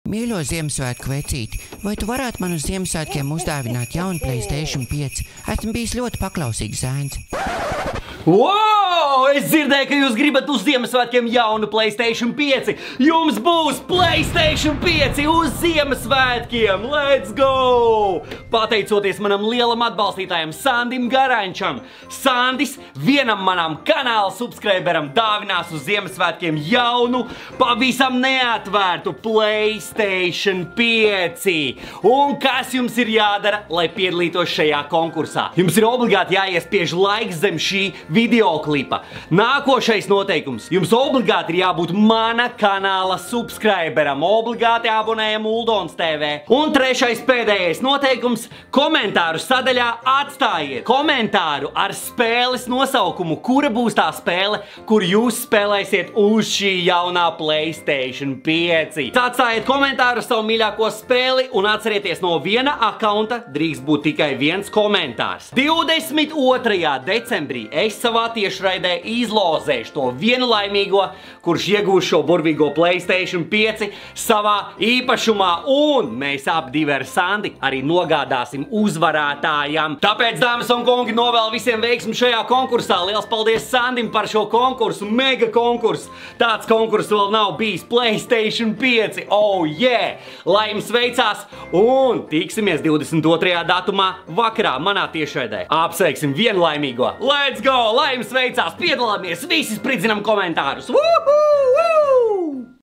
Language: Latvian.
Mīļo Ziemassvētku vecīti, vai tu varētu man uz Ziemassvētkiem uzdāvināt jaunu PlayStation 5? Esmu bijis ļoti paklausīgs zēns. Wow! Es dzirdēju, ka jūs gribat uz Ziemassvētkiem jaunu PlayStation 5. Jums būs PlayStation 5 uz Ziemassvētkiem. Let's go! Pateicoties manam lielam atbalstītājam Sandim Garančam. Sandis vienam manam kanāla subscriberam dāvinās uz Ziemassvētkiem jaunu, pavisam neatvērtu PlayStation 5. Un kas jums ir jādara, lai piedalītos šajā konkursā? Jums ir obligāti jāiespiež laiks zem šī videoklipa. Nākošais noteikums. Jums obligāti ir jābūt mana kanāla subscriberam. Obligāti abonējam Uldons TV. Un trešais pēdējais noteikums. Komentāru sadaļā atstājiet komentāru ar spēles nosaukumu. Kura būs tā spēle, kur jūs spēlēsiet uz šī jaunā PlayStation 5? Atstājiet komentāru savu mīļāko spēli un atcerieties, no viena akaunta drīkst būt tikai viens komentārs. 22. decembrī es savā tiešraidē izlozēšu to vienu laimīgo, kurš iegūs šo burvīgo PlayStation 5 savā īpašumā, un mēs ap divi ar Sandi arī nogādāsim uzvarētājam. Tāpēc, dāmas un kungi, novēlu visiem veiksmi šajā konkursā. Liels paldies Sandim par šo konkursu, mega konkursu. Tāds konkurss vēl nav bijis, PlayStation 5. Oh yeah! Lai jums veicās, un tiksimies 22. datumā vakarā manā tiešraidē. Apsveiksim vienu laimīgo. Let's go! Lai jums veicās, piedalāmies, visi spridzinam komentārus! Woohoo!